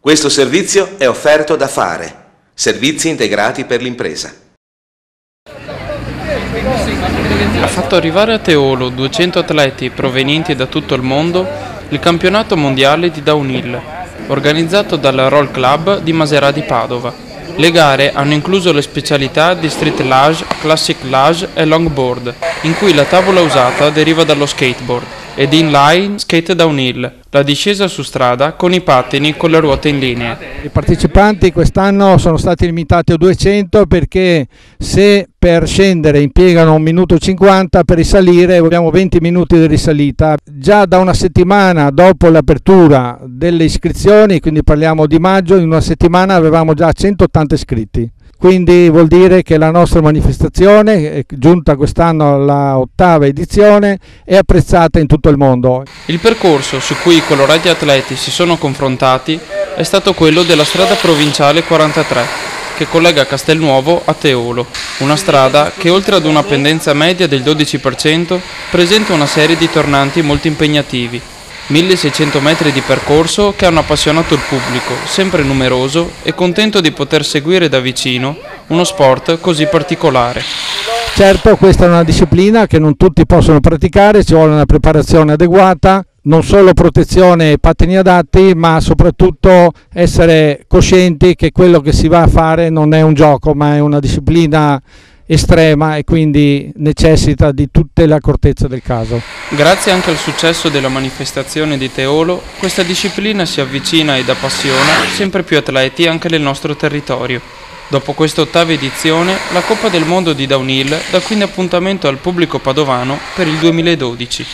Questo servizio è offerto da Fare, servizi integrati per l'impresa. Ha fatto arrivare a Teolo 200 atleti provenienti da tutto il mondo il campionato mondiale di downhill, organizzato dal Roll Club di Maserà di Padova. Le gare hanno incluso le specialità di street luge, classic luge e longboard, in cui la tavola usata deriva dallo skateboard, ed inline skate downhill, la discesa su strada con i pattini con le ruote in linea. I partecipanti quest'anno sono stati limitati a 200 perché se per scendere impiegano 1 minuto e 50, per risalire abbiamo 20 minuti di risalita. Già da una settimana dopo l'apertura delle iscrizioni, quindi parliamo di maggio, in una settimana avevamo già 180 iscritti. Quindi vuol dire che la nostra manifestazione, giunta quest'anno alla 8ª edizione, è apprezzata in tutto il mondo. Il percorso su cui i colorati atleti si sono confrontati è stato quello della strada provinciale 43, che collega Castelnuovo a Teolo, una strada che oltre ad una pendenza media del 12% presenta una serie di tornanti molto impegnativi. 1600 metri di percorso che hanno appassionato il pubblico, sempre numeroso e contento di poter seguire da vicino uno sport così particolare. Certo, questa è una disciplina che non tutti possono praticare, ci vuole una preparazione adeguata, non solo protezione e pattini adatti, ma soprattutto essere coscienti che quello che si va a fare non è un gioco, ma è una disciplina estrema e quindi necessita di tutta l'accortezza del caso. Grazie anche al successo della manifestazione di Teolo, questa disciplina si avvicina ed appassiona sempre più atleti anche nel nostro territorio. Dopo questa 8ª edizione, la Coppa del Mondo di Downhill dà quindi appuntamento al pubblico padovano per il 2012.